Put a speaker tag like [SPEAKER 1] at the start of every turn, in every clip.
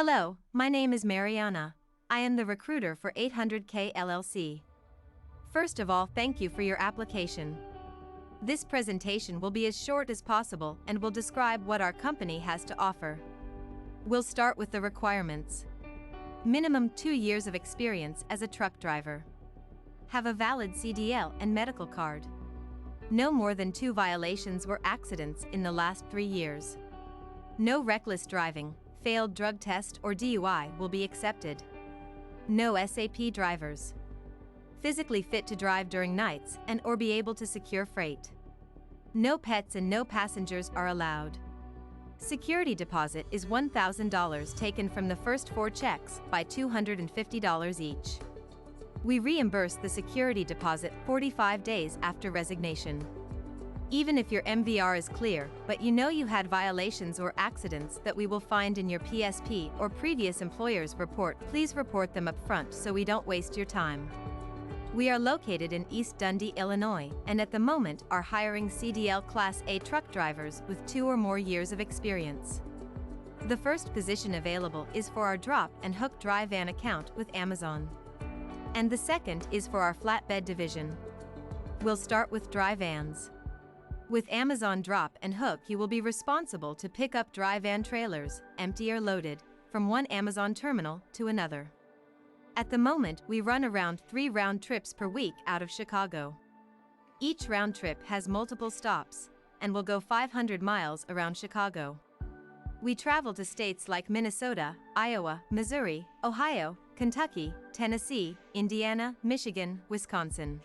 [SPEAKER 1] Hello, my name is Mariana. I am the recruiter for 800K Llc. First of all, thank you for your application. This presentation will be as short as possible and will describe what our company has to offer. We'll start with the requirements. Minimum 2 years of experience as a truck driver. Have a valid CDL and medical card. No more than 2 violations or accidents in the last 3 years. No reckless driving, failed drug test or DUI will be accepted. No SAP drivers. Physically fit to drive during nights and or be able to secure freight. No pets and no passengers are allowed. Security deposit is $1,000 taken from the first 4 checks by $250 each. We reimburse the security deposit 45 days after resignation. Even if your MVR is clear, but you know you had violations or accidents that we will find in your PSP or previous employer's report, please report them up front so we don't waste your time. We are located in East Dundee, Illinois, and at the moment are hiring CDL Class A truck drivers with 2 or more years of experience. The first position available is for our drop and hook dry van account with Amazon. And the second is for our flatbed division. We'll start with dry vans. With Amazon Drop and Hook, you will be responsible to pick up dry van trailers, empty or loaded, from one Amazon terminal to another. At the moment, we run around 3 round trips per week out of Chicago. Each round trip has multiple stops and will go 500 miles around Chicago. We travel to states like Minnesota, Iowa, Missouri, Ohio, Kentucky, Tennessee, Indiana, Michigan, Wisconsin.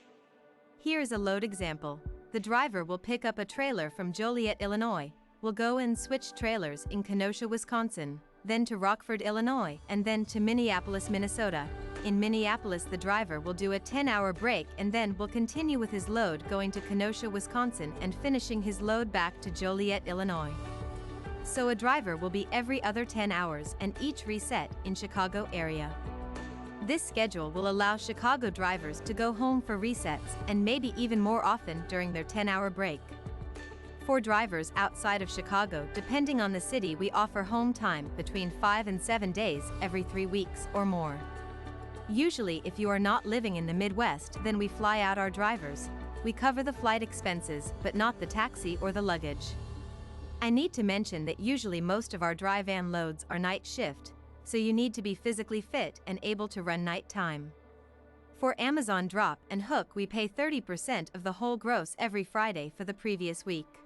[SPEAKER 1] Here is a load example. The driver will pick up a trailer from Joliet, Illinois, will go and switch trailers in Kenosha, Wisconsin, then to Rockford, Illinois, and then to Minneapolis, Minnesota. In Minneapolis, the driver will do a 10-hour break and then will continue with his load going to Kenosha, Wisconsin and finishing his load back to Joliet, Illinois. So a driver will be every other 10 hours and each reset in Chicago area. This schedule will allow Chicago drivers to go home for resets and maybe even more often during their 10-hour break. For drivers outside of Chicago, depending on the city, we offer home time between 5 and 7 days every 3 weeks or more. Usually, if you are not living in the Midwest, then we fly out our drivers. We cover the flight expenses, but not the taxi or the luggage. I need to mention that usually most of our dry van loads are night shift, so you need to be physically fit and able to run night time. For Amazon Drop and Hook, we pay 30% of the whole gross every Friday for the previous week.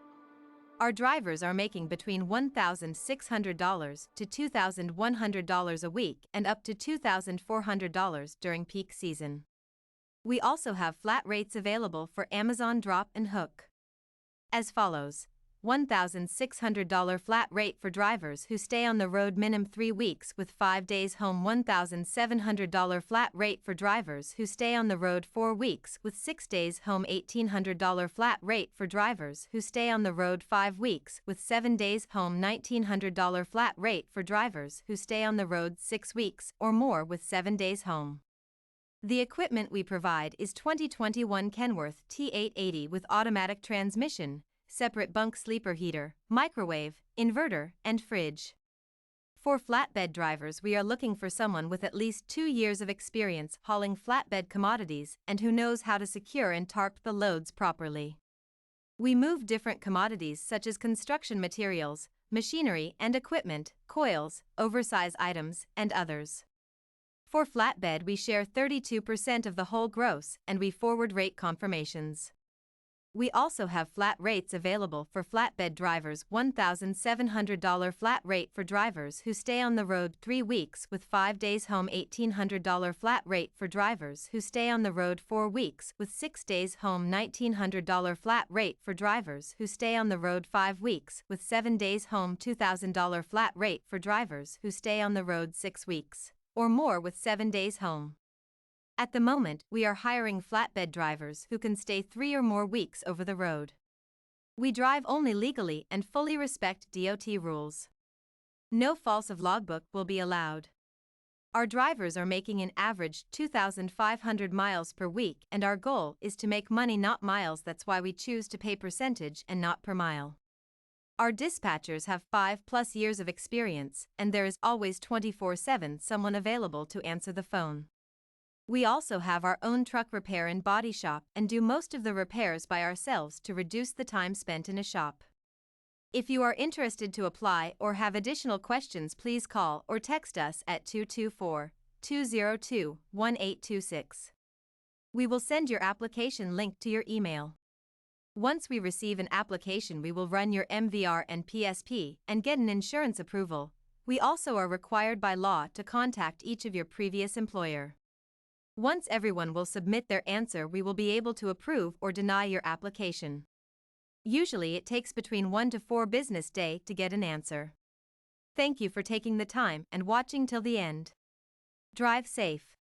[SPEAKER 1] Our drivers are making between $1,600 to $2,100 a week and up to $2,400 during peak season. We also have flat rates available for Amazon Drop and Hook. As follows: $1,600 flat rate for drivers who stay on the road minimum 3 weeks with 5 days home. $1,700 flat rate for drivers who stay on the road 4 weeks with 6 days home. $1,800 flat rate for drivers who stay on the road 5 weeks with 7 days home. $1,900 flat rate for drivers who stay on the road 6 weeks or more with 7 days home. The equipment we provide is 2021 Kenworth T880 with automatic transmission, separate bunk sleeper heater, microwave, inverter, and fridge. For flatbed drivers, we are looking for someone with at least 2 years of experience hauling flatbed commodities and who knows how to secure and tarp the loads properly. We move different commodities such as construction materials, machinery and equipment, coils, oversize items, and others. For flatbed, we share 32% of the whole gross and we forward rate confirmations. We also have flat rates available for flatbed drivers. $1,700 flat rate for drivers who stay on the road 3 weeks with 5 days home. $1,800 flat rate for drivers who stay on the road 4 weeks with 6 days home. $1,900 flat rate for drivers who stay on the road 5 weeks with 7 days home. $2,000 flat rate for drivers who stay on the road 6 weeks or more with 7 days home. At the moment, we are hiring flatbed drivers who can stay 3 or more weeks over the road. We drive only legally and fully respect DOT rules. No false of logbook will be allowed. Our drivers are making an average 2,500 miles per week, and our goal is to make money, not miles. That's why we choose to pay percentage and not per mile. Our dispatchers have 5+ years of experience, and there is always 24/7 someone available to answer the phone. We also have our own truck repair and body shop and do most of the repairs by ourselves to reduce the time spent in a shop. If you are interested to apply or have additional questions, please call or text us at 224-202-1826. We will send your application link to your email. Once we receive an application, we will run your MVR and PSP and get an insurance approval. We also are required by law to contact each of your previous employer. Once everyone will submit their answer, we will be able to approve or deny your application. Usually it takes between 1 to 4 business days to get an answer. Thank you for taking the time and watching till the end. Drive safe.